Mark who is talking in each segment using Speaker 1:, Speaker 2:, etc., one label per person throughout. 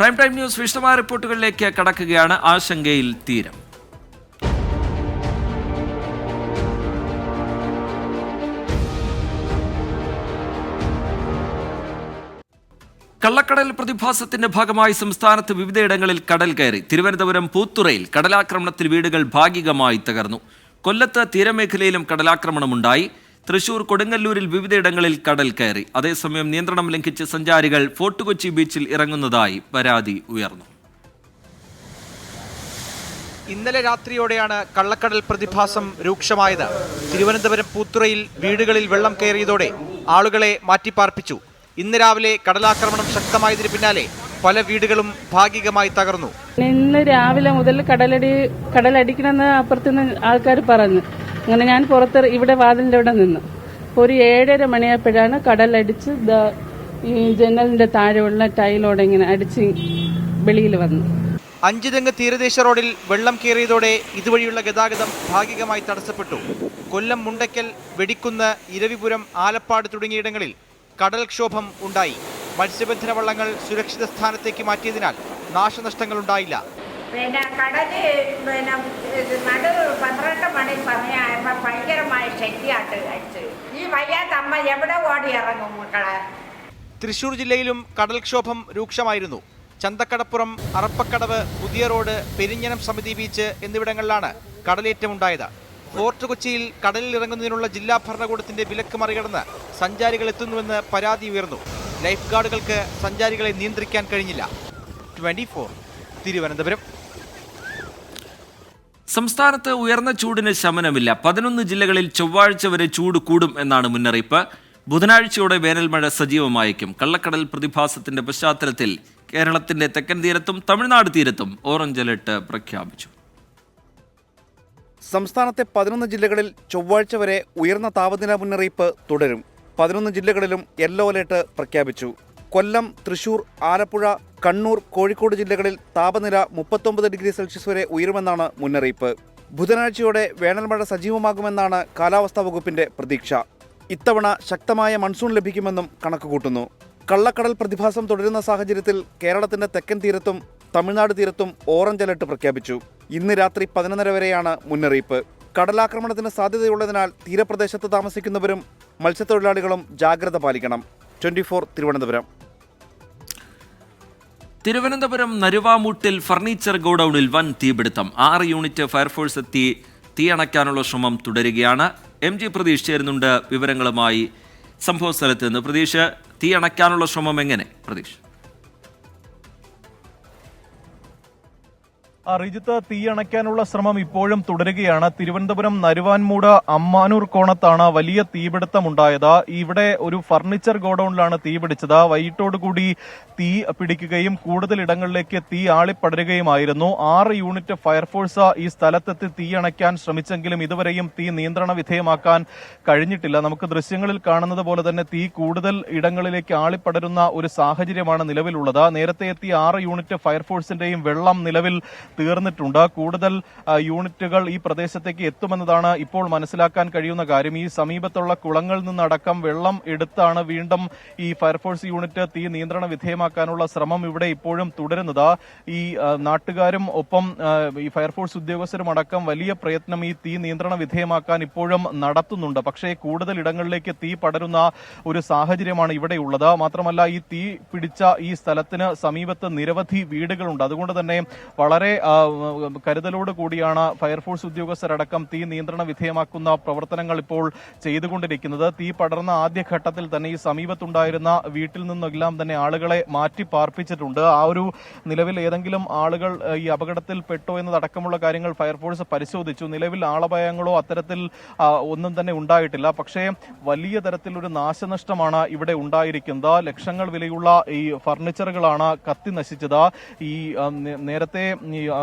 Speaker 1: Prime time news വിശദമായ റിപ്പോർട്ടുകളിലേക്ക് കടക്കുകയാണ്. ആശങ്കയിൽ തീരം. കള്ളക്കടൽ പ്രതിഭാസത്തിന്റെ ഭാഗമായി സംസ്ഥാനത്ത് വിവിധയിടങ്ങളിൽ കടൽ കയറി. തിരുവനന്തപുരം പൂത്തുറയിൽ കടലാക്രമണത്തിൽ വീടുകൾ ഭാഗികമായി തകർന്നു. കൊല്ലത്ത് തീരമേഖലയിലും കടലാക്രമണമുണ്ടായി. തൃശൂർ കൊടുങ്ങല്ലൂരിൽ വിവിധയിടങ്ങളിൽ കടൽ കയറി. അതേസമയം നിയന്ത്രണം ലംഘിച്ച് സഞ്ചാരികൾ ഫോർട്ട് കൊച്ചി ബീച്ചിൽ ഇറങ്ങുന്നതായി പരാതി ഉയർന്നു.
Speaker 2: ഇന്നലെ രാത്രിയോടെയാണ് കള്ളക്കടൽ പ്രതിഭാസം രൂക്ഷമായത്. തിരുവനന്തപുരം പൂത്തുറയിൽ വീടുകളിൽ വെള്ളം കയറിയതോടെ ആളുകളെ മാറ്റിപ്പാർപ്പിച്ചു. ഇന്ന് രാവിലെ കടലാക്രമണം ശക്തമായതിന് പിന്നാലെ പല വീടുകളും ഭാഗികമായി തകർന്നു.
Speaker 3: ഇന്ന് രാവിലെ മുതൽ കടലടിക്കണമെന്ന് അപ്പുറത്തുനിന്ന് ആൾക്കാർ പറഞ്ഞു. അങ്ങനെ ഞാൻ പുറത്ത് ഇവിടെ വാതിലിന്റെ അവിടെ നിന്നു. ഒരു 7:30 മണിയായപ്പോഴാണ് കടലടിച്ച് ഈ ജനലിന്റെ താഴെയുള്ള ടൈലോടെ ഇങ്ങനെ അടിച്ച് വെളിയിൽ വന്നു.
Speaker 2: 5 തെങ്ങ് തീരദേശ റോഡിൽ വെള്ളം കയറിയതോടെ ഇതുവഴിയുള്ള ഗതാഗതം ഭാഗികമായി തടസ്സപ്പെട്ടു. കൊല്ലം, മുണ്ടയ്ക്കൽ, വെടിക്കുന്ന്, ഇരവിപുരം, ആലപ്പാട് തുടങ്ങിയിടങ്ങളിൽ കടൽക്ഷോഭം ഉണ്ടായി. മത്സ്യബന്ധന വള്ളങ്ങൾ സുരക്ഷിത സ്ഥാനത്തേക്ക് മാറ്റിയതിനാൽ നാശനഷ്ടങ്ങൾ ഉണ്ടായില്ല.
Speaker 4: കടല് 12 മണി സമയമായപ്പോൾ ഭയങ്കരമായ ശക്തിയായിട്ട് അടിച്ചു. ഈ വയ്യാത്ത അമ്മ എവിടെ ഓടി ഇറങ്ങും മക്കളെ?
Speaker 2: തൃശൂർ ജില്ലയിലും കടൽക്ഷോഭം രൂക്ഷമായിരുന്നു. ചന്തക്കടപ്പുറം, അറപ്പക്കടവ്, പുതിയ റോഡ്, പെരിഞ്ഞനം സമിതി ബീച്ച് എന്നിവിടങ്ങളിലാണ് കടലേറ്റമുണ്ടായത്. ഫോർട്ട് കൊച്ചിയിൽ കടലിൽ ഇറങ്ങുന്നതിനുള്ള ജില്ലാ ഭരണകൂടത്തിന്റെ വിലക്ക് മറികടന്ന് സഞ്ചാരികൾ എത്തുന്നുവെന്ന് പരാതി ഉയർന്നു. ലൈഫ് ഗാർഡുകൾക്ക് സഞ്ചാരികളെ നിയന്ത്രിക്കാൻ കഴിഞ്ഞില്ല. 24 തിരുവനന്തപുരം.
Speaker 1: സംസ്ഥാനത്ത് ഉയർന്ന ചൂടിന് ശമനമില്ല. 11 ജില്ലകളിൽ ചൊവ്വാഴ്ച വരെ ചൂട് കൂടും എന്നാണ് മുന്നറിയിപ്പ്. ബുധനാഴ്ചയോടെ വേനൽമഴ സജീവമായേക്കും. കള്ളക്കടൽ പ്രതിഭാസത്തിന്റെ പശ്ചാത്തലത്തിൽ കേരളത്തിന്റെ തെക്കൻ തീരത്തും തമിഴ്നാട് തീരത്തും ഓറഞ്ച് അലർട്ട് പ്രഖ്യാപിച്ചു.
Speaker 5: സംസ്ഥാനത്തെ 11 ജില്ലകളിൽ ചൊവ്വാഴ്ച വരെ ഉയർന്ന താപനില മുന്നറിയിപ്പ് തുടരും. 11 ജില്ലകളിലും യെല്ലോ അലർട്ട് പ്രഖ്യാപിച്ചു. കൊല്ലം, തൃശൂർ, ആലപ്പുഴ, കണ്ണൂർ, കോഴിക്കോട് ജില്ലകളിൽ താപനില 39 ഡിഗ്രി സെൽഷ്യസ് വരെ ഉയരുമെന്നാണ് മുന്നറിയിപ്പ്. ബുധനാഴ്ചയോടെ വേനൽമഴ സജീവമാകുമെന്നാണ് കാലാവസ്ഥാ വകുപ്പിന്റെ പ്രതീക്ഷ. ഇത്തവണ ശക്തമായ മൺസൂൺ ലഭിക്കുമെന്നും കണക്കുകൂട്ടുന്നു. കള്ളക്കടൽ പ്രതിഭാസം തുടരുന്ന സാഹചര്യത്തിൽ കേരളത്തിന്റെ തെക്കൻ തീരത്തും തമിഴ്നാട് തീരത്തും ഓറഞ്ച് അലർട്ട് പ്രഖ്യാപിച്ചു. ഇന്ന് രാത്രി 11:30 വരെയാണ് മുന്നറിയിപ്പ്. കടലാക്രമണത്തിന് സാധ്യതയുള്ളതിനാൽ തീരപ്രദേശത്ത് താമസിക്കുന്നവരും മത്സ്യത്തൊഴിലാളികളും ജാഗ്രത പാലിക്കണം. 24 തിരുവനന്തപുരം.
Speaker 1: തിരുവനന്തപുരം നരുവാമൂട്ടിൽ ഫർണിച്ചർ ഗോഡൌണിൽ വൻ തീപിടുത്തം. 6 യൂണിറ്റ് ഫയർഫോഴ്സ് എത്തി തീയണയ്ക്കാനുള്ള ശ്രമം തുടരുകയാണ്. MG പ്രതീഷ് ചേരുന്നുണ്ട് വിവരങ്ങളുമായി സംഭവ സ്ഥലത്ത് നിന്ന്. പ്രതീഷ്, തീയണയ്ക്കാനുള്ള ശ്രമം എങ്ങനെ? പ്രതീഷ്.
Speaker 6: റിജിത്ത്, തീയണയ്ക്കാനുള്ള ശ്രമം ഇപ്പോഴും തുടരുകയാണ്. തിരുവനന്തപുരം നരുവാൻമൂട് അമ്മാനൂർ കോണത്താണ് വലിയ തീപിടുത്തമുണ്ടായത്. ഇവിടെ ഒരു ഫർണിച്ചർ ഗോഡൌണിലാണ് തീപിടിച്ചത്. വൈകിട്ടോടുകൂടി തീ പിടിക്കുകയും കൂടുതൽ ഇടങ്ങളിലേക്ക് തീ ആളിപ്പടരുകയുമായിരുന്നു. 6 യൂണിറ്റ് ഫയർഫോഴ്സ് ഈ സ്ഥലത്തെത്തി തീയണയ്ക്കാൻ ശ്രമിച്ചെങ്കിലും ഇതുവരെയും തീ നിയന്ത്രണ വിധേയമാക്കാൻ കഴിഞ്ഞിട്ടില്ല. നമുക്ക് ദൃശ്യങ്ങളിൽ കാണുന്നത് പോലെ തന്നെ തീ കൂടുതൽ ഇടങ്ങളിലേക്ക് ആളിപ്പടരുന്ന ഒരു സാഹചര്യമാണ് നിലവിലുള്ളത്. നേരത്തെ എത്തിയ 6 യൂണിറ്റ് ഫയർഫോഴ്സിന്റെയും വെള്ളം നിലവിൽ തീർന്നിട്ടുണ്ട്. കൂടുതൽ യൂണിറ്റുകൾ ഈ പ്രദേശത്തേക്ക് എത്തുമെന്നതാണ് ഇപ്പോൾ മനസ്സിലാക്കാൻ കഴിയുന്ന കാര്യം. ഈ സമീപത്തുള്ള കുളങ്ങളിൽ നിന്നടക്കം വെള്ളം എടുത്താണ് വീണ്ടും ഈ ഫയർഫോഴ്സ് യൂണിറ്റ് തീ നിയന്ത്രണ വിധേയമാക്കാനുള്ള ശ്രമം ഇവിടെ ഇപ്പോഴും തുടരുന്നത്. ഈ നാട്ടുകാരും ഒപ്പം ഈ ഫയർഫോഴ്സ് ഉദ്യോഗസ്ഥരും അടക്കം വലിയ പ്രയത്നം ഈ തീ നിയന്ത്രണ വിധേയമാക്കാൻ ഇപ്പോഴും നടത്തുന്നുണ്ട്. പക്ഷേ കൂടുതൽ ഇടങ്ങളിലേക്ക് തീ പടരുന്ന ഒരു സാഹചര്യമാണ് ഇവിടെയുള്ളത്. മാത്രമല്ല, ഈ തീ പിടിച്ച ഈ സ്ഥലത്തിന് സമീപത്ത് നിരവധി വീടുകളുണ്ട്. അതുകൊണ്ട് തന്നെ വളരെ കരുതലോട് കൂടിയാണ് ഫയർഫോഴ്സ് ഉദ്യോഗസ്ഥരടക്കം തീ നിയന്ത്രണ വിധേയമാക്കുന്ന പ്രവർത്തനങ്ങൾ ഇപ്പോൾ ചെയ്തുകൊണ്ടിരിക്കുന്നത്. തീ പടർന്ന ആദ്യഘട്ടത്തിൽ തന്നെ ഈ സമീപത്തുണ്ടായിരുന്ന വീട്ടിൽ നിന്നെല്ലാം തന്നെ ആളുകളെ മാറ്റി പാർപ്പിച്ചിട്ടുണ്ട്. ആ ഒരു നിലവിൽ ഏതെങ്കിലും ആളുകൾ ഈ അപകടത്തിൽ പെട്ടോ എന്നതടക്കമുള്ള കാര്യങ്ങൾ ഫയർഫോഴ്സ് പരിശോധിച്ചു. നിലവിൽ ആളപായങ്ങളോ അത്തരത്തിൽ ഒന്നും തന്നെ ഉണ്ടായിട്ടില്ല. പക്ഷേ വലിയ തരത്തിലൊരു നാശനഷ്ടമാണ് ഇവിടെ ഉണ്ടായിരിക്കുന്നത്. ലക്ഷങ്ങൾ വിലയുള്ള ഈ ഫർണിച്ചറുകളാണ് കത്തി നശിച്ചത്. ഈ നേരത്തെ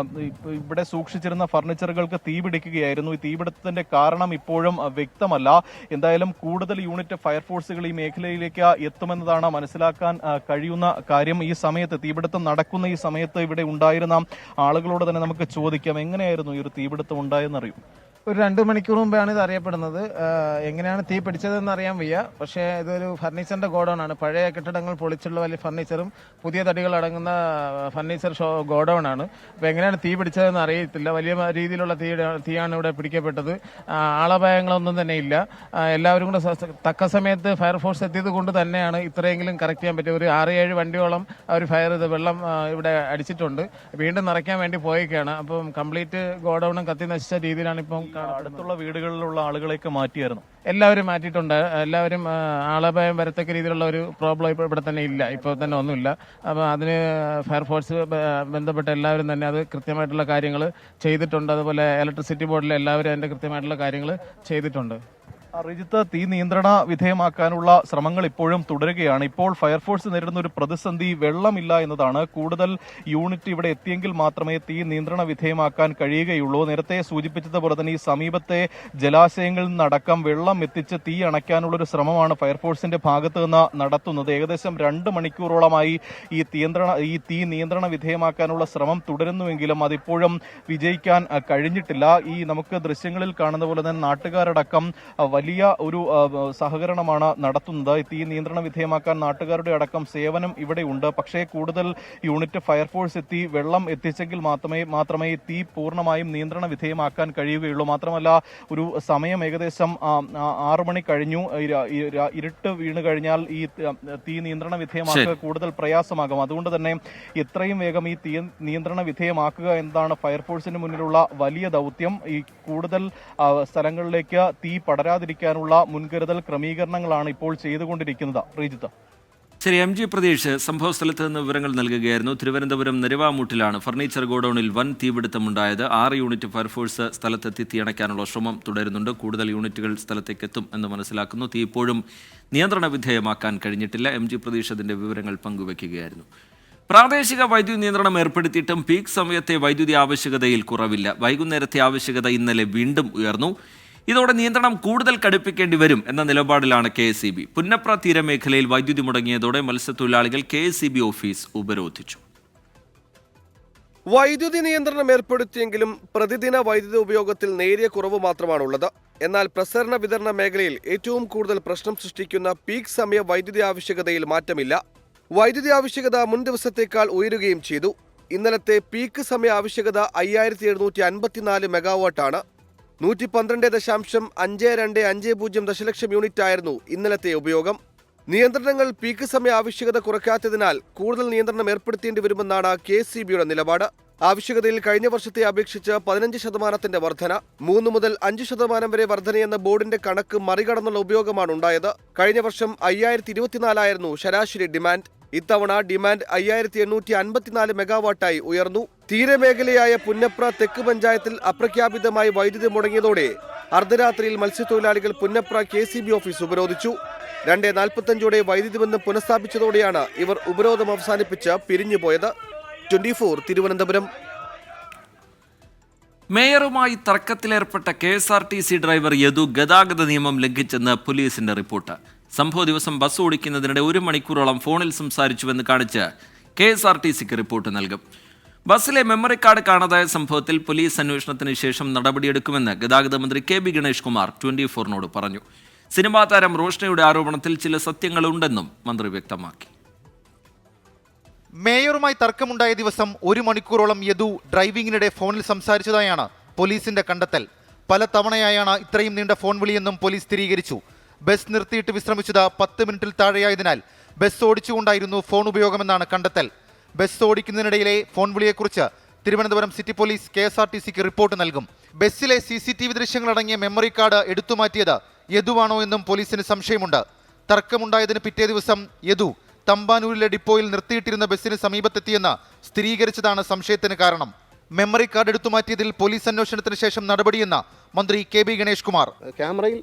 Speaker 6: ഇവിടെ സൂക്ഷിച്ചിരുന്ന ഫർണിച്ചറുകൾക്ക് തീപിടിക്കുകയായിരുന്നു. ഈ തീപിടുത്തത്തിന്റെ കാരണം ഇപ്പോഴും വ്യക്തമല്ല. എന്തായാലും കൂടുതൽ യൂണിറ്റ് ഫയർഫോഴ്സുകൾ ഈ മേഖലയിലേക്ക് എത്തുമെന്നതാണ് മനസ്സിലാക്കാൻ കഴിയുന്ന കാര്യം. ഈ സമയത്ത് തീപിടുത്തം നടക്കുന്ന ഈ സമയത്ത് ഇവിടെ ഉണ്ടായിരുന്ന ആളുകളോട് തന്നെ നമുക്ക് ചോദിക്കാം, എങ്ങനെയായിരുന്നു ഈ ഒരു തീപിടുത്തം ഉണ്ടായെന്നറിയും?
Speaker 7: ഒരു 2 മണിക്കൂർ മുമ്പാണ് ഇത് അറിയപ്പെടുന്നത്. എങ്ങനെയാണ് തീ പിടിച്ചതെന്ന് അറിയാൻ വയ്യ. പക്ഷേ ഇതൊരു ഫർണിച്ചറിന്റെ ഗോഡൌൺ ആണ്. പഴയ കെട്ടിടങ്ങൾ പൊളിച്ചുള്ള വലിയ ഫർണിച്ചറും പുതിയ തടികൾ അടങ്ങുന്ന ഫർണിച്ചർ ഗോഡൌൺ ആണ്. അപ്പോൾ എങ്ങനെയാണ് തീ പിടിച്ചതെന്ന് അറിയത്തില്ല. വലിയ രീതിയിലുള്ള തീയാണ് ഇവിടെ പിടിക്കപ്പെട്ടത്. ആളപായങ്ങളൊന്നും തന്നെ ഇല്ല. എല്ലാവരും കൂടെ തക്ക സമയത്ത് ഫയർഫോഴ്സ് എത്തിയത് കൊണ്ട് തന്നെയാണ് ഇത്രയെങ്കിലും കറക്റ്റ് ചെയ്യാൻ പറ്റിയത്. ഒരു 6-7 വണ്ടിയോളം അവർ വെള്ളം ഇവിടെ അടിച്ചിട്ടുണ്ട്. വീണ്ടും നിറയ്ക്കാൻ വേണ്ടി പോയേക്കാണ്. അപ്പം കംപ്ലീറ്റ് ഗോഡൌണും കത്തി നശിച്ച രീതിയിലാണ് ഇപ്പം.
Speaker 6: അടുത്തുള്ള വീടുകളിലുള്ള ആളുകളെയൊക്കെ മാറ്റിയായിരുന്നു.
Speaker 7: എല്ലാവരും മാറ്റിയിട്ടുണ്ട്. എല്ലാവരും ആളപായം വരത്തക്ക രീതിയിലുള്ള ഒരു പ്രോബ്ലം ഇപ്പോൾ ഇവിടെ തന്നെ ഇല്ല. ഇപ്പോൾ തന്നെ ഒന്നുമില്ല. അപ്പോൾ അതിന് ഫയർഫോഴ്സ് ബന്ധപ്പെട്ട എല്ലാവരും തന്നെ അത് കൃത്യമായിട്ടുള്ള കാര്യങ്ങൾ ചെയ്തിട്ടുണ്ട്. അതുപോലെ ഇലക്ട്രിസിറ്റി ബോർഡിലെ എല്ലാവരും അതിൻ്റെ കൃത്യമായിട്ടുള്ള കാര്യങ്ങൾ ചെയ്തിട്ടുണ്ട്.
Speaker 6: റിജിത്ത്, തീ നിയന്ത്രണ വിധേയമാക്കാനുള്ള ശ്രമങ്ങൾ ഇപ്പോഴും തുടരുകയാണ്. ഇപ്പോൾ ഫയർഫോഴ്സ് നേരിടുന്ന ഒരു പ്രതിസന്ധി വെള്ളമില്ല എന്നതാണ്. കൂടുതൽ യൂണിറ്റ് ഇവിടെ എത്തിയെങ്കിൽ മാത്രമേ തീ നിയന്ത്രണ വിധേയമാക്കാൻ കഴിയുകയുള്ളൂ. നേരത്തെ സൂചിപ്പിച്ചതുപോലെ തന്നെ ഈ സമീപത്തെ ജലാശയങ്ങളിൽ നിന്നടക്കം വെള്ളം എത്തിച്ച് തീ അണയ്ക്കാനുള്ള ഒരു ശ്രമമാണ് ഫയർഫോഴ്സിന്റെ ഭാഗത്ത് നിന്ന് നടത്തുന്നത്. ഏകദേശം 2 മണിക്കൂറോളമായി ഈ തീ നിയന്ത്രണ വിധേയമാക്കാനുള്ള ശ്രമം തുടരുന്നുവെങ്കിലും അതിപ്പോഴും വിജയിക്കാൻ കഴിഞ്ഞിട്ടില്ല. നമുക്ക് ദൃശ്യങ്ങളിൽ കാണുന്ന പോലെ തന്നെ നാട്ടുകാരടക്കം വലിയ ഒരു സഹകരണമാണ് നടത്തുന്നത്. തീ നിയന്ത്രണ വിധേയമാക്കാൻ നാട്ടുകാരുടെ അടക്കം സേവനം ഇവിടെയുണ്ട്. പക്ഷേ കൂടുതൽ യൂണിറ്റ് ഫയർഫോഴ്സ് എത്തി വെള്ളം എത്തിച്ചെങ്കിൽ മാത്രമേ തീ പൂർണ്ണമായും നിയന്ത്രണ വിധേയമാക്കാൻ കഴിയുകയുള്ളൂ. മാത്രമല്ല ഒരു സമയം ഏകദേശം 6 മണി കഴിഞ്ഞു. ഇരുട്ട് വീണ് കഴിഞ്ഞാൽ ഈ തീ നിയന്ത്രണ വിധേയമാക്കുക കൂടുതൽ പ്രയാസമാകും. അതുകൊണ്ട് തന്നെ എത്രയും വേഗം ഈ തീ നിയന്ത്രണ വിധേയമാക്കുക എന്നതാണ് ഫയർഫോഴ്സിന് മുന്നിലുള്ള വലിയ ദൗത്യം. ഈ കൂടുതൽ സ്ഥലങ്ങളിലേക്ക് തീ പടരാതിരിക്കാനുള്ള മുൻകരുതൽ ക്രമീകരണങ്ങളാണ് ഇപ്പോൾ ചെയ്തുകൊണ്ടിരിക്കുന്നത്. റീജിത്ത്.
Speaker 1: ശരി, MG പ്രതീഷ് സംഭവ സ്ഥലത്ത് നിന്ന് വിവരങ്ങൾ നൽകുകയായിരുന്നു. തിരുവനന്തപുരം നെരുവാമൂട്ടിലാണ് ഫർണിച്ചർ ഗോഡൌണിൽ വൻ തീപിടുത്തമുണ്ടായത്. 6 യൂണിറ്റ് ഫയർഫോഴ്സ് സ്ഥലത്തെത്തി തീയണയ്ക്കാനുള്ള ശ്രമം തുടരുന്നുണ്ട്. കൂടുതൽ യൂണിറ്റുകൾ സ്ഥലത്തേക്ക് എത്തും എന്ന് മനസ്സിലാക്കുന്നു. തീ ഇപ്പോഴും നിയന്ത്രണ വിധേയമാക്കാൻ കഴിഞ്ഞിട്ടില്ല. MG പ്രതീഷ് അതിന്റെ വിവരങ്ങൾ പങ്കുവയ്ക്കുകയായിരുന്നു. പ്രാദേശിക വൈദ്യുതി നിയന്ത്രണം ഏർപ്പെടുത്തിയിട്ടും പീക്ക് സമയത്തെ വൈദ്യുതി ആവശ്യകതയിൽ കുറവില്ല. വൈകുന്നേരത്തെ ആവശ്യകത ഇന്നലെ വീണ്ടും ഉയർന്നു. ഇതോടെ നിയന്ത്രണം കൂടുതൽ കടുപ്പിക്കേണ്ടി വരും എന്ന നിലപാടിലാണ് KSEB. പുന്നപ്ര തീരമേഖലയിൽ വൈദ്യുതി മുടങ്ങിയതോടെ മത്സ്യത്തൊഴിലാളികൾ KSEB ഓഫീസ് ഉപരോധിച്ചു.
Speaker 8: വൈദ്യുതി നിയന്ത്രണം ഏർപ്പെടുത്തിയെങ്കിലും പ്രതിദിന വൈദ്യുതി ഉപയോഗത്തിൽ നേരിയ കുറവ് മാത്രമാണുള്ളത്. എന്നാൽ പ്രസരണ വിതരണ മേഖലയിൽ ഏറ്റവും കൂടുതൽ പ്രശ്നം സൃഷ്ടിക്കുന്ന പീക്ക് സമയ വൈദ്യുതി ആവശ്യകതയിൽ മാറ്റമില്ല. വൈദ്യുതി ആവശ്യകത മുൻ ദിവസത്തേക്കാൾ ഉയരുകയും ചെയ്തു. ഇന്നലത്തെ പീക്ക് സമയ ആവശ്യകത 5754 മെഗാവാട്ടാണ്. 112.525 ദശലക്ഷം യൂണിറ്റ് ആയിരുന്നു ഇന്നലത്തെ ഉപയോഗം. നിയന്ത്രണങ്ങൾ പീക്ക് സമയ ആവശ്യകത കുറയ്ക്കാത്തതിനാൽ കൂടുതൽ നിയന്ത്രണം ഏർപ്പെടുത്തേണ്ടി വരുമെന്നാണ് KSEBയുടെ നിലപാട്. ആവശ്യകതയിൽ കഴിഞ്ഞ വർഷത്തെ അപേക്ഷിച്ച് 15% വർധന, 3 മുതൽ 5% വരെ വർധനയെന്ന ബോർഡിന്റെ കണക്ക് മറികടന്നുള്ള ഉപയോഗമാണ് ഉണ്ടായത്. കഴിഞ്ഞ വർഷം 5024 ശരാശരി ഡിമാൻഡ്. ഇത്തവണ ഡിമാൻഡ് 5854 മെഗാവാട്ടായി ഉയർന്നു. തീരമേഖലയായ പുന്നപ്ര തെക്ക് പഞ്ചായത്തിൽ അപ്രഖ്യാപിതമായി വൈദ്യുതി മുടങ്ങിയതോടെ അർദ്ധരാത്രിയിൽ മത്സ്യത്തൊഴിലാളികൾ പുന്നപ്ര KSEB ഓഫീസ് ഉപരോധിച്ചു. 2:45 വൈദ്യുതി ബന്ധം പുനഃസ്ഥാപിച്ചതോടെയാണ് ഇവർ ഉപരോധം അവസാനിപ്പിച്ച് പിരിഞ്ഞുപോയത്. 24 തിരുവനന്തപുരം.
Speaker 1: മേയറുമായി തർക്കത്തിലേർപ്പെട്ട KSRTC ഡ്രൈവർ യദു ഗതാഗത നിയമം ലംഘിച്ചെന്ന് പോലീസിന്റെ റിപ്പോർട്ട്. സംഭവ ദിവസം ബസ് ഓടിക്കുന്നതിനിടെ 1 മണിക്കൂറോളം ഫോണിൽ സംസാരിച്ചുവെന്ന് കാണിച്ച് KSRTCക്ക് റിപ്പോർട്ട് നൽകും. ബസ്സിലെ മെമ്മറി കാർഡ് കാണാതായ സംഭവത്തിൽ പോലീസ് അന്വേഷണത്തിന് ശേഷം നടപടിയെടുക്കുമെന്ന് ഗതാഗത മന്ത്രി KB ഗണേഷ് കുമാർ 24-നോട് പറഞ്ഞു. സിനിമാ താരം റോഷ്നയുടെ ആരോപണത്തിൽ ചില സത്യങ്ങളുണ്ടെന്നും മന്ത്രി വ്യക്തമാക്കി.
Speaker 9: മേയറുമായി തർക്കമുണ്ടായ ദിവസം 1 മണിക്കൂറോളം യദു ഡ്രൈവിംഗിനിടെ ഫോണിൽ സംസാരിച്ചതായാണ് പോലീസിന്റെ കണ്ടെത്തൽ. പല തവണയായാണ് ഇത്രയും നീണ്ട ഫോൺ വിളിയെന്നും പോലീസ് സ്ഥിരീകരിച്ചു. ബസ് നിർത്തിയിട്ട് വിശ്രമിച്ചത് 10 മിനിറ്റിൽ താഴെയായതിനാൽ ബസ് ഓടിച്ചുകൊണ്ടായിരുന്നു ഫോൺ ഉപയോഗമെന്നാണ് കണ്ടെത്തൽ. ബസ് ഓടിക്കുന്നതിനിടയിലെ ഫോൺ വിളിയെക്കുറിച്ച് തിരുവനന്തപുരം സിറ്റി പോലീസ് KSRTCക്ക് റിപ്പോർട്ട് നൽകും. ബസ്സിലെ CCTV ദൃശ്യങ്ങളടങ്ങിയ മെമ്മറി കാർഡ് എടുത്തുമാറ്റിയത് യദുവാണോ എന്നും പോലീസിന് സംശയമുണ്ട്. തർക്കമുണ്ടായതിന് പിറ്റേ ദിവസം യദു തമ്പാനൂരിലെ ഡിപ്പോയിൽ നിർത്തിയിട്ടിരുന്ന ബസ്സിന് സമീപത്തെത്തിയെന്ന് സ്ഥിരീകരിച്ചതാണ് സംശയത്തിന് കാരണം. മെമ്മറി കാർഡ് എടുത്തുമാറ്റിയതിൽ പോലീസ് അന്വേഷണത്തിന് ശേഷം നടപടിയെന്ന് മന്ത്രി KB ഗണേഷ് കുമാർ.
Speaker 10: ക്യാമറയിൽ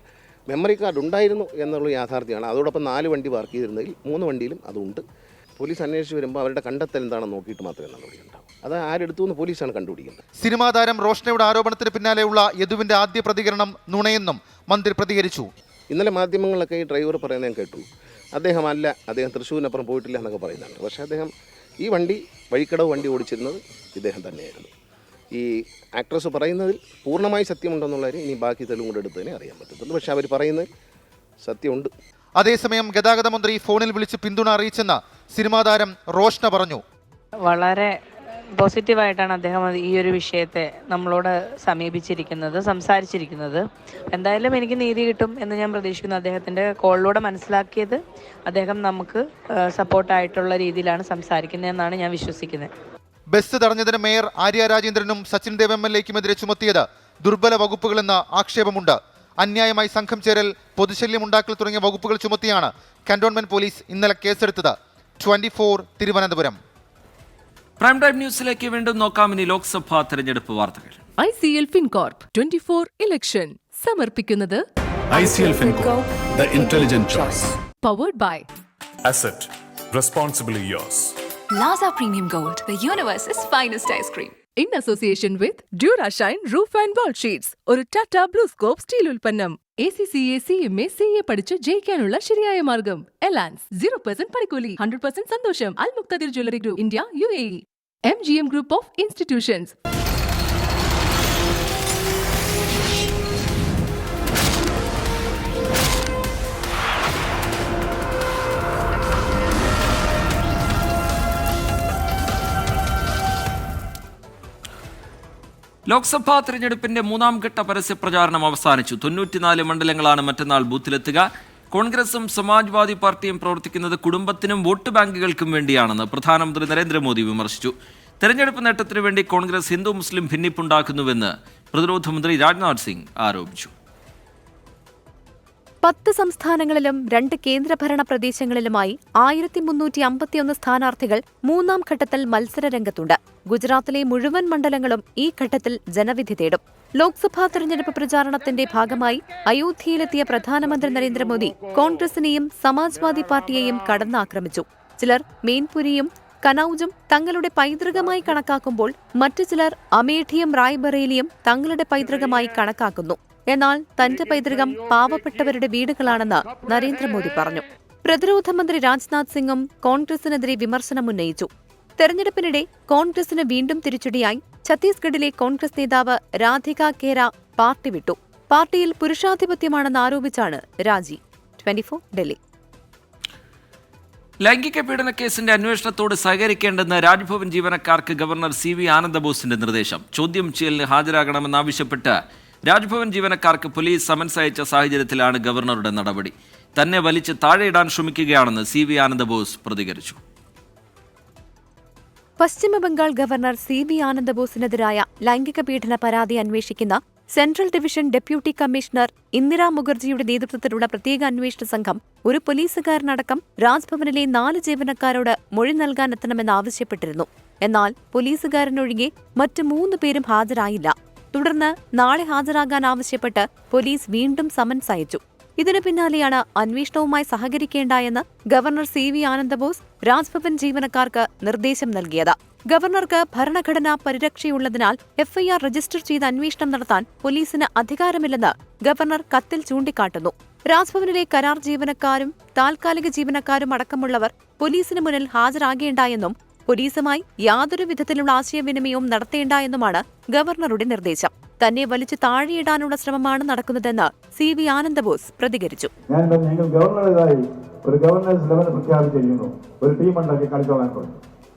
Speaker 10: മെമ്മറി കാർഡ് ഉണ്ടായിരുന്നു എന്നുള്ള യാഥാർത്ഥ്യമാണ്. അതോടൊപ്പം 4 വണ്ടി പാർക്ക് ചെയ്തിരുന്നതിൽ 3 വണ്ടിയിലും അതുണ്ട്. പോലീസ് അന്വേഷിച്ച് വരുമ്പോൾ അവരുടെ കണ്ടെത്തൽ എന്താണെന്ന് നോക്കിയിട്ട് മാത്രമേ നടപടി ഉണ്ടാവും. അത് ആരെടുത്തു എന്ന് പോലീസാണ് കണ്ടുപിടിക്കുന്നത്.
Speaker 9: സിനിമാ താരം റോഷ്നയുടെ ആരോപണത്തിന് പിന്നാലെയുള്ള യദുവിന്റെ ആദ്യ പ്രതികരണം നുണയെന്നും മന്ത്രി പ്രതികരിച്ചു.
Speaker 10: ഇന്നലെ മാധ്യമങ്ങളിലൊക്കെ ഈ ഡ്രൈവർ പറയുന്നത് ഞാൻ കേട്ടു. അദ്ദേഹം തൃശ്ശൂരിനപ്പുറം പോയിട്ടില്ല എന്നൊക്കെ പറയുന്നുണ്ട്. പക്ഷേ അദ്ദേഹം ഈ വഴിക്കടവ് വണ്ടി ഓടിച്ചിരുന്നത് ഇദ്ദേഹം തന്നെയായിരുന്നു. ഈ ആക്ട്രസ് പറയുന്നതിൽ പൂർണ്ണമായി സത്യമുണ്ടെന്നുള്ള കാര്യം ഇനി ബാക്കി തെളിവും കൂടെ എടുത്തതിനെ അറിയാൻ പറ്റത്തുള്ളൂ. പക്ഷേ അവർ പറയുന്നതിൽ സത്യമുണ്ട്.
Speaker 9: അതേസമയം ഗതാഗത മന്ത്രി ഫോണിൽ വിളിച്ച് പിന്തുണ അറിയിച്ചെന്ന് സിനിമാ താരം റോഷ്ന പറഞ്ഞു.
Speaker 11: വളരെ പോസിറ്റീവായിട്ടാണ് അദ്ദേഹം ഈ ഒരു വിഷയത്തെ നമ്മളോട് സമീപിച്ചിരിക്കുന്നത്, സംസാരിച്ചിരിക്കുന്നത്. എന്തായാലും എനിക്ക് നീതി കിട്ടും എന്ന് ഞാൻ പ്രതീക്ഷിക്കുന്നു. അദ്ദേഹത്തിൻ്റെ കോളിലൂടെ മനസ്സിലാക്കിയത് അദ്ദേഹം നമുക്ക് സപ്പോർട്ടായിട്ടുള്ള രീതിയിലാണ് സംസാരിക്കുന്നതെന്നാണ് ഞാൻ വിശ്വസിക്കുന്നത്.
Speaker 9: ബസ് തടഞ്ഞതിന് മേയർ ആര്യ രാജേന്ദ്രനും സച്ചിൻ ദേവ് MLA-ക്കുമെതിരെ ചുമത്തിയത് ദുർബല വകുപ്പുകളെന്ന ആക്ഷേപമുണ്ട്. അന്യായമായി സംഘം ചേരൽ, പൊതുശല്യം ഉണ്ടാക്കൽ തുടങ്ങിയ വകുപ്പുകൾ ചുമത്തിയാണ് കന്റോൺമെന്റ് പോലീസ് ഇന്നലെ കേസെടുത്തത്. 24 തിരുവനന്തപുരം.
Speaker 1: പ്രൈം ടൈം ന്യൂസിലേക്ക് വീണ്ടും നോക്കാം. ഇനി ലോക്സഭാ തെരഞ്ഞെടുപ്പ് വാർത്തകൾ.
Speaker 12: ICL FinCorp 24 ഇലക്ഷൻ സമർപ്പിക്കുന്നത്
Speaker 13: ICL FinCorp, the intelligent choice.
Speaker 12: Powered by
Speaker 13: Asset, responsibly yours.
Speaker 12: Laza Premium Gold, the universe's finest ice cream. In association with Durashine Roof and Wall Sheets, ഒരു Tata blue scope steel ഉൽപ്പന്നം. ACCA CMA CA പഠിച്ച് ജയിക്കാനുള്ള ശരിയായ മാർഗം. എലാൻസ് 0% പണിക്കൂലി, 100% സന്തോഷം. Al Mukthadir jewellery group India UAE. MGM group of institutions.
Speaker 1: Lok Sabha തെരഞ്ഞെടുപ്പിന്റെ മൂന്നാം ഘട്ട പരസ്യ പ്രചാരണം അവസാനിച്ചു. 94 മണ്ഡലങ്ങളാണ് മറ്റന്നാൾ ബൂത്തിലെത്തുക. കോൺഗ്രസും സമാജ്വാദി പാർട്ടിയും പ്രവർത്തിക്കുന്നത് കുടുംബത്തിനും വോട്ട് ബാങ്കുകൾക്കും വേണ്ടിയാണെന്ന് പ്രധാനമന്ത്രി നരേന്ദ്രമോദി വിമർശിച്ചു. തെരഞ്ഞെടുപ്പ് നേട്ടത്തിനു വേണ്ടി കോൺഗ്രസ് ഹിന്ദു മുസ്ലിം ഭിന്നിപ്പുണ്ടാക്കുന്നുവെന്ന് പ്രതിരോധ മന്ത്രി രാജ്നാഥ് സിംഗ് ആരോപിച്ചു.
Speaker 14: 10 സംസ്ഥാനങ്ങളിലും 2 കേന്ദ്രഭരണ പ്രദേശങ്ങളിലുമായി 1351 സ്ഥാനാർത്ഥികൾ മൂന്നാം ഘട്ടത്തിൽ മത്സരരംഗത്തുണ്ട്. ഗുജറാത്തിലെ മുഴുവൻ മണ്ഡലങ്ങളും ഈ ഘട്ടത്തിൽ ജനവിധി തേടും. ലോക്സഭാ തെരഞ്ഞെടുപ്പ് പ്രചാരണത്തിന്റെ ഭാഗമായി അയോധ്യയിലെത്തിയ പ്രധാനമന്ത്രി നരേന്ദ്രമോദി കോൺഗ്രസിനെയും സമാജ്വാദി പാർട്ടിയെയും കടന്നാക്രമിച്ചു. ചിലർ മെയിൻപുരിയും കനൌജും തങ്ങളുടെ പൈതൃകമായി കണക്കാക്കുമ്പോൾ മറ്റു ചിലർ അമേഠിയും റായ്ബറേലിയും തങ്ങളുടെ പൈതൃകമായി കണക്കാക്കുന്നു. എന്നാൽ തന്റെ പൈതൃകം പാവപ്പെട്ടവരുടെ വീടുകളാണെന്ന് നരേന്ദ്രമോദി പറഞ്ഞു. പ്രതിരോധ മന്ത്രി രാജ്നാഥ് സിംഗും കോൺഗ്രസിനെതിരെ വിമർശനമുന്നയിച്ചു. തെരഞ്ഞെടുപ്പിനിടെ കോൺഗ്രസിന് വീണ്ടും തിരിച്ചടിയായി ഛത്തീസ്ഗഡിലെ കോൺഗ്രസ് നേതാവ് രാധിക കേര പാർട്ടി വിട്ടു. പാർട്ടിയിൽ പുരുഷാധിപത്യമാണെന്ന് ആരോപിച്ചാണ് രാജി. 24 ഡൽഹി.
Speaker 1: ലൈംഗിക പീഡന കേസിന്റെ അന്വേഷണത്തോട് സഹകരിക്കേണ്ടെന്ന് രാജ്ഭവൻ ജീവനക്കാർക്ക് ഗവർണർ CV ആനന്ദബോസിന്റെ നിർദ്ദേശം. ചോദ്യം ചെയ്യലിന് ഹാജരാകണമെന്നാവശ്യപ്പെട്ട് രാജ്ഭവൻ ജീവനക്കാർക്ക് പോലീസ് സമൻസ് അയച്ച സാഹചര്യത്തിലാണ് ഗവർണറുടെ നടപടി. തന്നെ വലിച്ച് താഴെയിടാൻ ശ്രമിക്കുകയാണെന്ന് CV ആനന്ദബോസ് പ്രതികരിച്ചു.
Speaker 14: പശ്ചിമബംഗാൾ ഗവർണർ CV ആനന്ദബോസിനെതിരായ ലൈംഗിക പീഡന പരാതി അന്വേഷിക്കുന്ന central division deputy commissioner Indira മുഖർജിയുടെ നേതൃത്വത്തിലുള്ള പ്രത്യേക അന്വേഷണ സംഘം ഒരു പോലീസുകാരനടക്കം രാജ്ഭവനിലെ 4 ജീവനക്കാരോട് മൊഴി നൽകാനെത്തണമെന്നാവശ്യപ്പെട്ടിരുന്നു. എന്നാൽ പോലീസുകാരനൊഴികെ മറ്റ് 3 പേരും ഹാജരായില്ല. തുടർന്ന് നാളെ ഹാജരാകാൻ ആവശ്യപ്പെട്ട് പോലീസ് വീണ്ടും സമൻസ് അയച്ചു. ഇതിനു പിന്നാലെയാണ് അന്വേഷണവുമായി സഹകരിക്കേണ്ട എന്ന് ഗവർണർ CV ആനന്ദബോസ് രാജ്ഭവൻ ജീവനക്കാർക്ക് നിർദ്ദേശം നൽകിയത്. ഗവർണർക്ക് ഭരണഘടനാ പരിരക്ഷയുള്ളതിനാൽ FIR രജിസ്റ്റർ ചെയ്ത് അന്വേഷണം നടത്താൻ പോലീസിന് അധികാരമില്ലെന്ന് ഗവർണർ കത്തിൽ ചൂണ്ടിക്കാട്ടുന്നു. രാജ്ഭവനിലെ കരാർ ജീവനക്കാരും താൽക്കാലിക ജീവനക്കാരും അടക്കമുള്ളവർ പോലീസിന് മുന്നിൽ ഹാജരാകേണ്ട എന്നും പോലീസുമായി യാതൊരു വിധത്തിലുള്ള ആശയവിനിമയവും നടത്തേണ്ട എന്നുമാണ് ഗവർണറുടെ നിർദ്ദേശം. തന്നെ വലിച്ചു താഴെയിടാനുള്ള ശ്രമമാണ് നടക്കുന്നതെന്ന് CV ആനന്ദബോസ് പ്രതികരിച്ചു.
Speaker 15: ഞങ്ങൾ ഗവർണറുടേതായി ഒരു ഗവർണേഴ്സ് ലെവൽ പ്രഖ്യാപിച്ചിരിക്കുന്നു. ഒരു ടീം ഉണ്ടാക്കി കളിച്ചോളാൻ പറഞ്ഞു.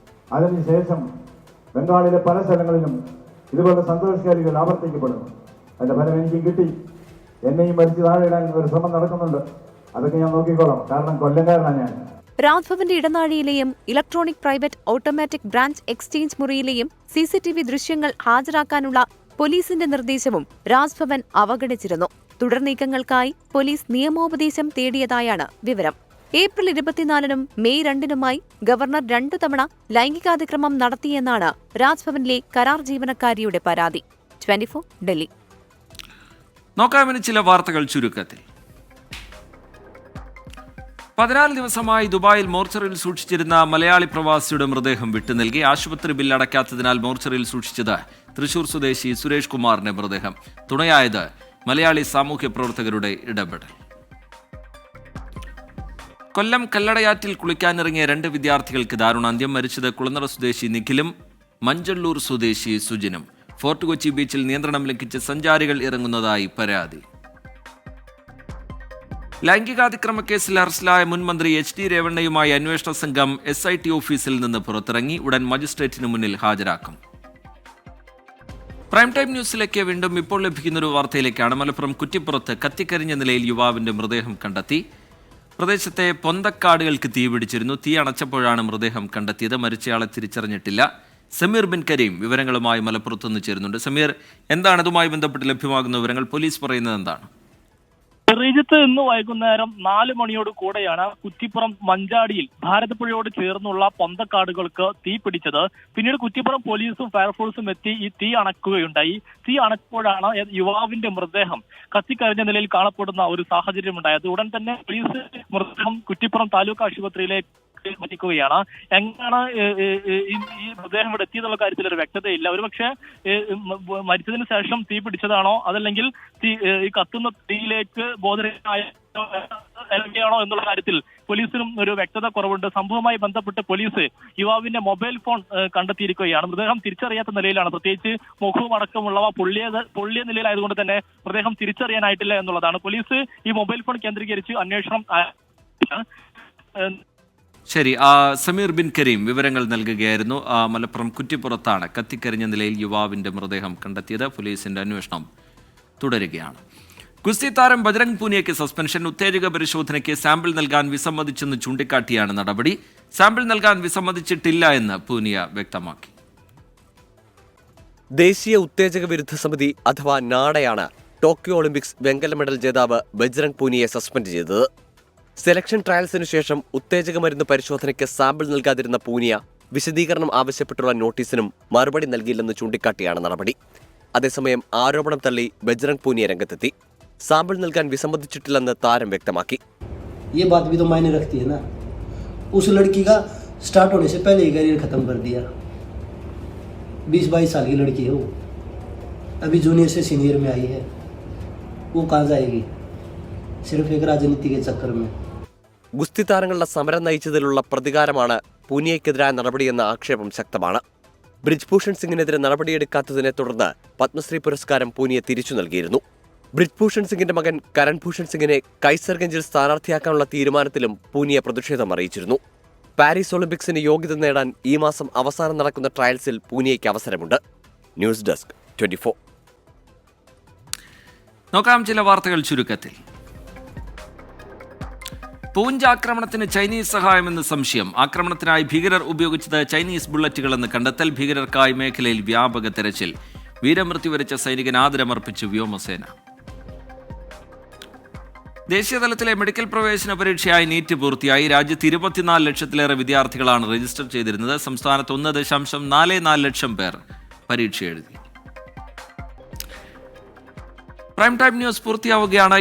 Speaker 15: അതിനുശേഷം ബംഗാളിലെ പല സ്ഥലങ്ങളിലും ഇതുപോലെ സന്തോഷകാരികൾ ആവർത്തിക്കപ്പെടുന്നു. അതിന്റെ ഫലം എനിക്ക് കിട്ടി. എന്നെയും വലിച്ചു താഴെയിടാൻ ഒരു ശ്രമം നടക്കുന്നുണ്ട്. അതൊക്കെ ഞാൻ നോക്കിക്കോളാം. കാരണം കൊല്ലംകാരനാണ് ഞാൻ.
Speaker 14: രാജ്ഭവന്റെ ഇടനാഴിയിലെയും electronic private automatic branch exchange മുറിയിലെയും CCTV ദൃശ്യങ്ങൾ ഹാജരാക്കാനുള്ള പോലീസിന്റെ നിർദ്ദേശവും രാജ്ഭവൻ അവഗണിച്ചിരുന്നു. തുടർ നീക്കങ്ങൾക്കായി പോലീസ് നിയമോപദേശം തേടിയതായാണ് വിവരം. ഏപ്രിൽ 24-നും മെയ് 2-നുമായി ഗവർണർ 2 തവണ ലൈംഗികാതിക്രമം നടത്തിയെന്നാണ് രാജ്ഭവനിലെ കരാർ ജീവനക്കാരിയുടെ പരാതി. 24 ഡൽഹി.
Speaker 1: നോക്കാമെന്ന് ചില വാർത്തകൾ ചുരുക്കത്തിൽ. 14 ദിവസമായി ദുബായിൽ മോർച്ചറിയിൽ സൂക്ഷിച്ചിരുന്ന മലയാളി പ്രവാസിയുടെ മൃതദേഹം വിട്ടുനൽകി. ആശുപത്രി ബില്ല് അടയ്ക്കാത്തതിനാൽ മോർച്ചറിയിൽ സൂക്ഷിച്ചത് തൃശൂർ സ്വദേശി സുരേഷ് കുമാറിന്റെ മൃതദേഹം. തുണയായത് മലയാളി സാമൂഹ്യ പ്രവർത്തകരുടെ ഇടപെടൽ. കൊല്ലം കല്ലടയാറ്റിൽ കുളിക്കാനിറങ്ങിയ 2 വിദ്യാർത്ഥികൾക്ക് ദാരുണാന്ത്യം. മരിച്ചത് കുളനട സ്വദേശി നിഖിലും മഞ്ചള്ളൂർ സ്വദേശി സുജിനും. ഫോർട്ട് കൊച്ചി ബീച്ചിൽ നിയന്ത്രണം ലംഘിച്ച് സഞ്ചാരികൾ ഇറങ്ങുന്നതായി പരാതി. ലൈംഗികാതിക്രമ കേസിൽ അറസ്റ്റിലായ മുൻ മന്ത്രി HD രേവണ്ണയുമായി അന്വേഷണ സംഘം SIT ഓഫീസിൽ നിന്ന് പുറത്തിറങ്ങി. ഉടൻ മജിസ്ട്രേറ്റിന് മുന്നിൽ ഹാജരാക്കും. പ്രൈം ടൈം ന്യൂസിലേക്ക് വീണ്ടും ഇപ്പോൾ ലഭിക്കുന്നൊരു വാർത്തയിലേക്കാണ്. മലപ്പുറം കുറ്റിപ്പുറത്ത് കത്തിക്കരിഞ്ഞ നിലയിൽ യുവാവിന്റെ മൃതദേഹം കണ്ടെത്തി. പ്രദേശത്തെ പൊന്തക്കാടുകൾക്ക് തീപിടിച്ചിരുന്നു. തീ അണച്ചപ്പോഴാണ് മൃതദേഹം കണ്ടെത്തിയത്. മരിച്ചയാളെ തിരിച്ചറിഞ്ഞിട്ടില്ല. സമീർ ബിൻ കരീം വിവരങ്ങളുമായി മലപ്പുറത്തുനിന്ന് ചേരുന്നുണ്ട്. സമീർ, എന്താണ് ഇതുമായി ബന്ധപ്പെട്ട് ലഭ്യമാകുന്ന വിവരങ്ങൾ? പോലീസ് പറയുന്നത് എന്താണ്?
Speaker 16: ശ്രീജിത്ത് ഇന്ന് വൈകുന്നേരം 4 മണിയോട് കൂടെയാണ് കുറ്റിപ്പുറം മഞ്ചാടിയിൽ ഭാരതപ്പുഴയോട് ചേർന്നുള്ള പൊന്തക്കാടുകൾക്ക് തീ പിടിച്ചത്. പിന്നീട് കുറ്റിപ്പുറം പോലീസും ഫയർഫോഴ്സും എത്തി ഈ തീ അണക്കുകയുണ്ടായി. തീ അണച്ചപ്പോഴാണ് യുവാവിന്റെ മൃതദേഹം കത്തിക്കരിഞ്ഞ നിലയിൽ കാണപ്പെടുന്ന ഒരു സാഹചര്യം ഉണ്ടായത്. ഉടൻ തന്നെ പോലീസ് മൃതദേഹം കുറ്റിപ്പുറം താലൂക്ക് ആശുപത്രിയിലേക്ക് എത്തിക്കുകയാണ്. എങ്ങനെയാണ് ഈ മൃതദേഹം ഇവിടെ എത്തിയതുള്ള കാര്യത്തിൽ ഒരു വ്യക്തതയില്ല. ഒരുപക്ഷെ മരിച്ചതിന് ശേഷം തീ പിടിച്ചതാണോ, അതല്ലെങ്കിൽ ഈ കത്തുന്ന തീയിലേക്ക് ബോധരഹിതനായാണോ എന്നുള്ള കാര്യത്തിൽ പോലീസിനും ഒരു വ്യക്തത കുറവുണ്ട്. സംഭവവുമായി ബന്ധപ്പെട്ട് പോലീസ് യുവാവിന്റെ മൊബൈൽ ഫോൺ കണ്ടെത്തിയിരിക്കുകയാണ്. മൃതദേഹം തിരിച്ചറിയാത്ത നിലയിലാണ്. പ്രത്യേകിച്ച് മുഖവും അടക്കമുള്ളവ പൊള്ളിയ നിലയിലായതുകൊണ്ട് തന്നെ മൃതദേഹം തിരിച്ചറിയാനായിട്ടില്ല എന്നുള്ളതാണ്. പോലീസ് ഈ മൊബൈൽ ഫോൺ കേന്ദ്രീകരിച്ച് അന്വേഷണം.
Speaker 1: ശരി, സമീർ ബിൻ കരീം വിവരങ്ങൾ നൽകുകയായിരുന്നു. മലപ്പുറം കുറ്റിപ്പുറത്താണ് കത്തിക്കരിഞ്ഞ നിലയിൽ യുവാവിന്റെ മൃതദേഹം കണ്ടെത്തിയത്. പോലീസിന്റെ അന്വേഷണം തുടരുകയാണ്. ഗുസ്തി താരം ബജ്രംഗ് പൂനിയയ്ക്ക് സസ്പെൻഷൻ. ഉത്തേജക പരിശോധനയ്ക്ക് സാമ്പിൾ നൽകാൻ വിസമ്മതിച്ചെന്ന് ചൂണ്ടിക്കാട്ടിയാണ് നടപടി. സാമ്പിൾ നൽകാൻ വിസമ്മതിച്ചിട്ടില്ല എന്ന് പൂനിയ വ്യക്തമാക്കി.
Speaker 17: ദേശീയ ഉത്തേജക വിരുദ്ധ സമിതി അഥവാ നാഡയാണ് ടോക്കിയോ ഒളിമ്പിക്സ് വെങ്കല മെഡൽ ജേതാവ് ബജ്രംഗ് പൂനിയെ സസ്പെൻഡ് ചെയ്തത്. സെലക്ഷൻ ട്രയൽസിനു ശേഷം ഉത്തേജക മരുന്ന് പരിശോധനയ്ക്ക് സാമ്പിൾ നൽകാതിരുന്ന പൂനിയ വിശദീകരണം ആവശ്യപ്പെട്ടുള്ള നോട്ടീസിനും മറുപടി നൽകിയില്ലെന്ന് ചൂണ്ടിക്കാട്ടിയാണ് നടപടി. അതേസമയം ആരോപണം തള്ളി ബജ്രംഗ് പൂനിയ രംഗത്തെത്തി. സാമ്പിൾ നൽകാൻ വിസമ്മതിച്ചിട്ടില്ലെന്ന് താരം വ്യക്തമാക്കി.
Speaker 18: ये बात भी तो मायने रखती है ना. उस लड़की का स्टार्ट होने से पहले ही करियर खत्म कर दिया. 20-22 साल की लड़की है वो. अभी जूनियर से सीनियर में आई है. वो कहाँ जाएगी? सिर्फ एक राजनीति के चक्कर में.
Speaker 17: ഗുസ്തി താരങ്ങളുടെ സമരം നയിച്ചതിലുള്ള പ്രതികാരമാണ് പൂനിയയ്ക്കെതിരായ നടപടിയെന്ന ആക്ഷേപം ശക്തമാണ്. ബ്രിജ്ഭൂഷൺ സിംഗിനെതിരെ നടപടിയെടുക്കാത്തതിനെ തുടർന്ന് പത്മശ്രീ പുരസ്കാരം പൂനിയെ തിരിച്ചു നൽകിയിരുന്നു. ബ്രിജ്ഭൂഷൺ സിംഗിന്റെ മകൻ കരൺ ഭൂഷൺ സിംഗിനെ കൈസർഗഞ്ചിൽ സ്ഥാനാർത്ഥിയാക്കാനുള്ള തീരുമാനത്തിലും പൂനിയ പ്രതിഷേധം അറിയിച്ചിരുന്നു. പാരീസ് ഒളിമ്പിക്സിന് യോഗ്യത നേടാൻ ഈ മാസം അവസാനം നടക്കുന്ന ട്രയൽസിൽ പൂനിയയ്ക്ക് അവസരമുണ്ട്. News desk 24.
Speaker 1: നോക്കാം ചില വാർത്തകൾ ചുരുക്കത്തിൽ. പൂഞ്ച് ആക്രമണത്തിന് ചൈനീസ് സഹായമെന്ന് സംശയം. ആക്രമണത്തിനായി ഭീകരർ ഉപയോഗിച്ചത് ചൈനീസ് ബുള്ളറ്റുകളെന്ന് കണ്ടെത്തൽ. ഭീകരർക്കായി മേഖലയിൽ വ്യാപക തെരച്ചിൽ. വീരമൃത്യു വരിച്ച സൈനികന് ആദരമർപ്പിച്ച് വ്യോമസേന. ദേശീയതലത്തിലെ മെഡിക്കൽ പ്രവേശന പരീക്ഷയായി നീറ്റ് പൂർത്തിയായി. രാജ്യത്ത് 24 ലക്ഷത്തിലേറെ വിദ്യാർത്ഥികളാണ് രജിസ്റ്റർ ചെയ്തിരുന്നത്. സംസ്ഥാനത്ത് 1.44 ലക്ഷം പേർ പരീക്ഷ എഴുതി. Prime time news പൂർത്തിയാവുകയാണ്.